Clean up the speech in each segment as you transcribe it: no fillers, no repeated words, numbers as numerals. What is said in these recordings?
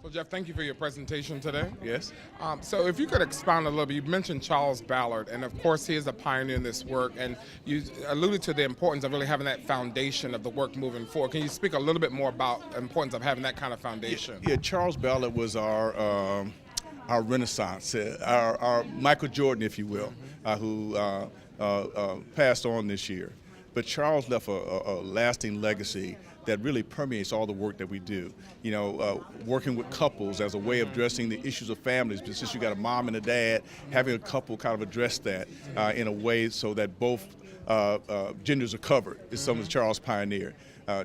Well, Jeff, thank you for your presentation today. Yes. So if you could expound a little bit, you mentioned Charles Ballard, and of course he is a pioneer in this work, and you alluded to the importance of really having that foundation of the work moving forward. Can you speak a little bit more about the importance of having that kind of foundation? Yeah, Charles Ballard was our Renaissance, our Michael Jordan, if you will, who passed on this year. But Charles left a lasting legacy that really permeates all the work that we do. You know, working with couples as a way of addressing the issues of families. But since you got a mom and a dad, having a couple kind of address that in a way so that both genders are covered is something that Charles pioneered.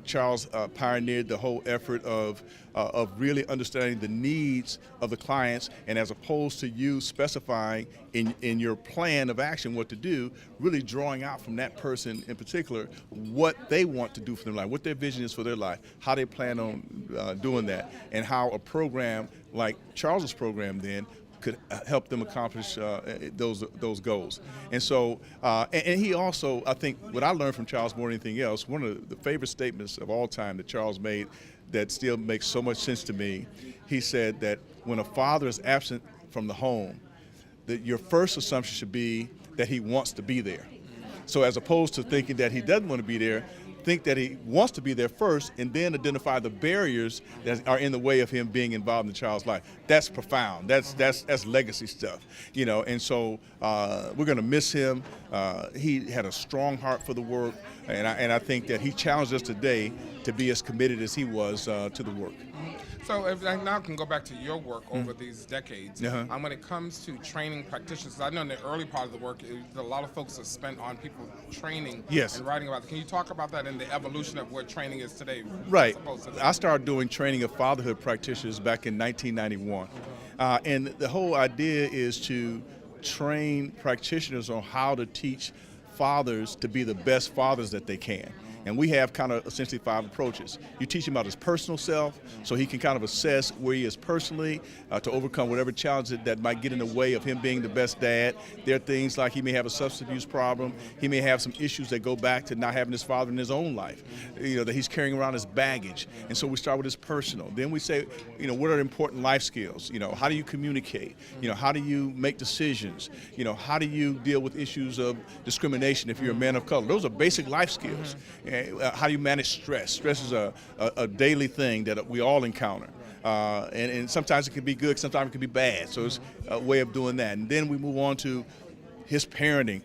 Charles pioneered the whole effort of really understanding the needs of the clients, and as opposed to you specifying in your plan of action what to do, really drawing out from that person in particular what they want to do for their life, what their vision is for their life, how they plan on doing that, and how a program like Charles's program then could help them accomplish those goals. And so, and he also, I think, what I learned from Charles more than anything else, one of the favorite statements of all time that Charles made that still makes so much sense to me, he said that when a father is absent from the home, that your first assumption should be that he wants to be there. So as opposed to thinking that he doesn't want to be there, think that he wants to be there first and then identify the barriers that are in the way of him being involved in the child's life. That's profound. That's legacy stuff, you know. And so we're going to miss him. He had a strong heart for the work, and I think that he challenged us today to be as committed as he was to the work. So if I now can go back to your work over these decades, when it comes to training practitioners, I know in the early part of the work, a lot of focus is spent on people training and writing about it. Can you talk about that and the evolution of where training is today? Right. I started doing training of fatherhood practitioners back in 1991. And the whole idea is to train practitioners on how to teach fathers to be the best fathers that they can. And we have kind of essentially 5 approaches. You teach him about his personal self, so he can kind of assess where he is personally to overcome whatever challenge that might get in the way of him being the best dad. There are things like he may have a substance abuse problem. He may have some issues that go back to not having his father in his own life, you know, that he's carrying around as baggage. And so we start with his personal. Then we say, you know, what are important life skills? You know, how do you communicate? You know, how do you make decisions? You know, how do you deal with issues of discrimination if you're a man of color? Those are basic life skills. How do you manage stress? Stress is a daily thing that we all encounter. And sometimes it can be good, sometimes it can be bad. So it's a way of doing that. And then we move on to his parenting.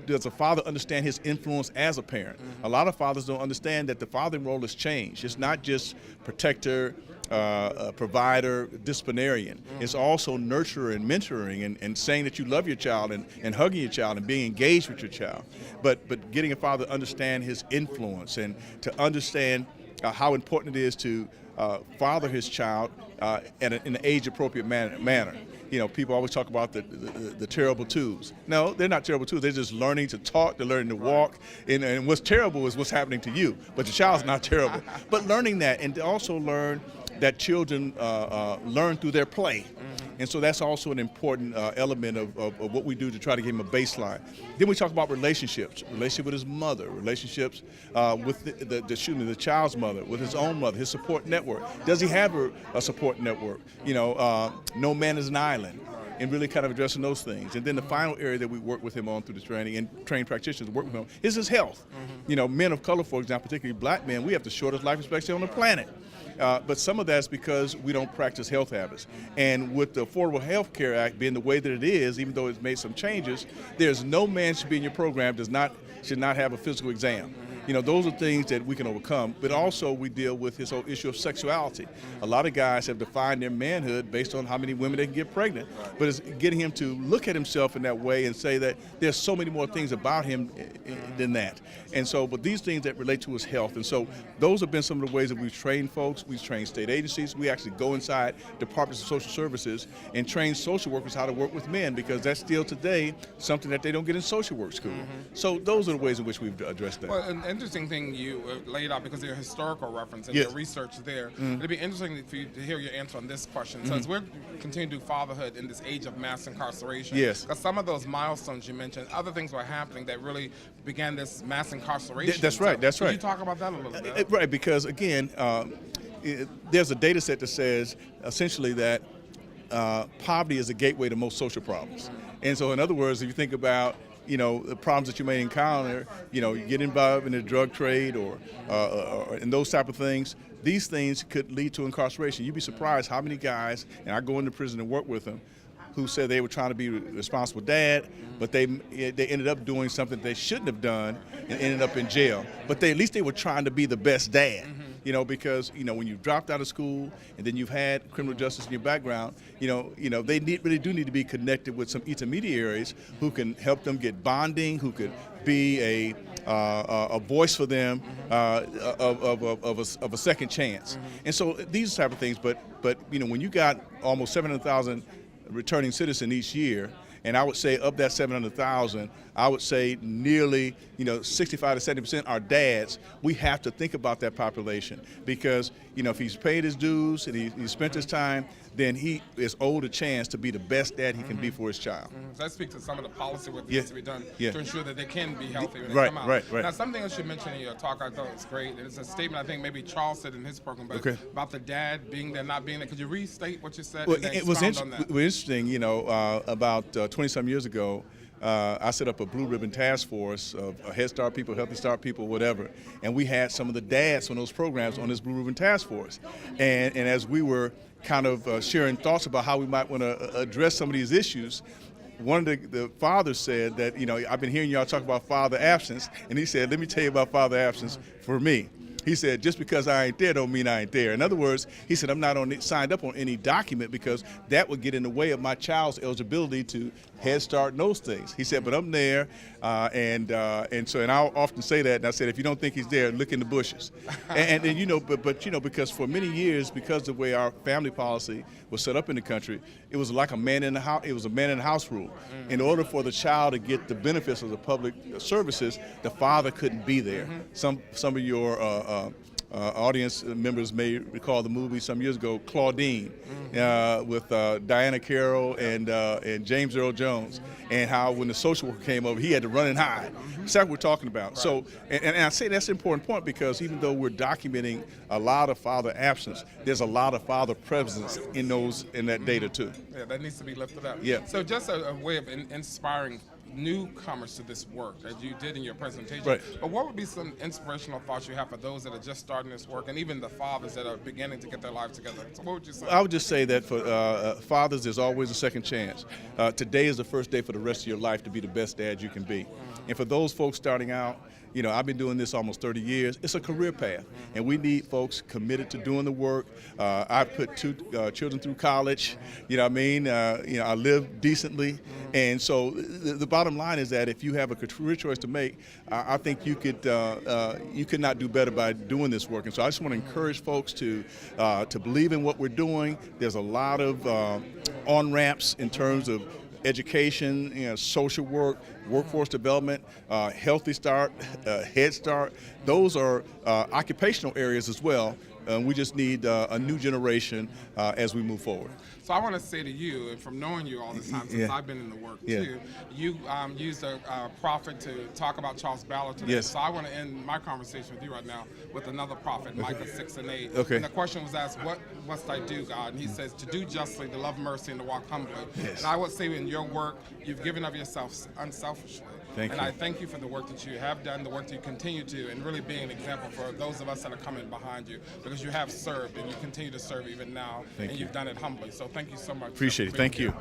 Does a father understand his influence as a parent? A lot of fathers don't understand that the fathering role has changed. It's not just protector, provider, disciplinarian. It's also nurturer and mentoring and saying that you love your child and hugging your child and being engaged with your child. But getting a father to understand his influence and to understand how important it is to father his child in an age-appropriate manner. You know, people always talk about the terrible twos. No, they're not terrible twos. They're just learning to talk, they're learning to walk, and what's terrible is what's happening to you. But your child's not terrible. But learning that, and to also learn that children learn through their play. And so that's also an important element of what we do to try to give him a baseline. Then we talk about relationships, relationship with his mother, relationships with the child's mother, with his own mother, his support network. Does he have a support network? You know, no man is an island, and really kind of addressing those things. And then the final area that we work with him on through the training and trained practitioners work with him is his health. You know, men of color, for example, particularly black men, we have the shortest life expectancy on the planet. But some of that's because we don't practice health habits. And with the Affordable Health Care Act being the way that it is, even though it's made some changes, there's no man should be in your program should not have a physical exam. You know, those are things that we can overcome, but also we deal with his whole issue of sexuality. A lot of guys have defined their manhood based on how many women they can get pregnant, but it's getting him to look at himself in that way and say that there's so many more things about him than that. And so, but these things that relate to his health. And so those have been some of the ways that we've trained folks. We've trained state agencies. We actually go inside departments of social services and train social workers how to work with men, because that's still today something that they don't get in social work school. So those are the ways in which we've addressed that. Well, an interesting thing you laid out, because of your historical reference and your research there, it'd be interesting for you to hear your answer on this question. So as we're continuing to do fatherhood in this age of mass incarceration, because some of those milestones you mentioned, other things were happening that really began this mass incarceration. That's right. That's right. Can you talk about that a little bit? Right, because again, there's a data set that says essentially that poverty is a gateway to most social problems. And so in other words, if you think about the problems that you may encounter, you get involved in the drug trade or in those type of things, these things could lead to incarceration. You'd be surprised how many guys, and I go into prison and work with them, who said they were trying to be a responsible dad, but they ended up doing something they shouldn't have done and ended up in jail. But at least they were trying to be the best dad. Because when you dropped out of school and then you've had criminal justice in your background, they really do need to be connected with some intermediaries who can help them get bonding, who could be a voice for them of a second chance. And so these type of things. But when you got almost 700,000 returning citizens each year, and I would say of that 700,000, I would say nearly 65 to 70% are dads. We have to think about that population because if he's paid his dues and he spent his time, then he is owed a chance to be the best dad he can be for his child. So that speaks to some of the policy work that needs to be done to ensure that they can be healthy when they come out. Right. Now, something else you mentioned in your talk I thought was great. It's a statement I think maybe Charles said in his program about the dad being there, not being there. Could you restate what you said? Well, it was interesting, about 20-some years ago, I set up a blue ribbon task force of Head Start people, Healthy Start people, whatever, and we had some of the dads on those programs on this blue ribbon task force. And as we were kind of sharing thoughts about how we might want to address some of these issues, one of the fathers said that, I've been hearing y'all talk about father absence, and he said, let me tell you about father absence for me. He said, just because I ain't there don't mean I ain't there. In other words, he said, I'm not signed up on any document because that would get in the way of my child's eligibility to Head Start and those things. He said, but I'm there, and I'll often say that, and I said, if you don't think he's there, look in the bushes. and because for many years, because of the way our family policy was set up in the country, it was like a man in the house. It was a man in the house rule. In order for the child to get the benefits of the public services, the father couldn't be there. Some of your audience members may recall the movie some years ago, Claudine, with Diana Carroll and James Earl Jones, and how when the social worker came over, he had to run and hide. That's what we're talking about. Right. So, and I say that's an important point because even though we're documenting a lot of father absence, there's a lot of father presence in that data too. Yeah, that needs to be lifted up. Yeah. So just a way of inspiring newcomers to this work, as you did in your presentation. Right. But what would be some inspirational thoughts you have for those that are just starting this work, and even the fathers that are beginning to get their lives together? So what would you say? I would just say that for fathers, there's always a second chance. Today is the first day for the rest of your life to be the best dad you can be. And for those folks starting out, I've been doing this almost 30 years. It's a career path, and we need folks committed to doing the work. I put 2 children through college. I live decently, and so the bottom line is that if you have a career choice to make, I think you could not do better by doing this work. And so I just want to encourage folks to believe in what we're doing. There's a lot of on-ramps in terms of education, social work, workforce development, Healthy Start, Head Start. Those are occupational areas as well. We just need a new generation as we move forward. So I want to say to you, and from knowing you all this time since I've been in the work too, you used a prophet to talk about Charles Ballard today. Yes. So I want to end my conversation with you right now with another prophet, Micah 6:8. Okay. And the question was asked, what must I do, God? And he says, to do justly, to love mercy, and to walk humbly. Yes. And I would say in your work, you've given of yourself unselfishly. Thank you. I thank you for the work that you have done, the work that you continue to, and really being an example for those of us that are coming behind you, because you have served and you continue to serve even now, and you've done it humbly. So thank you so much. Appreciate it. Thank you.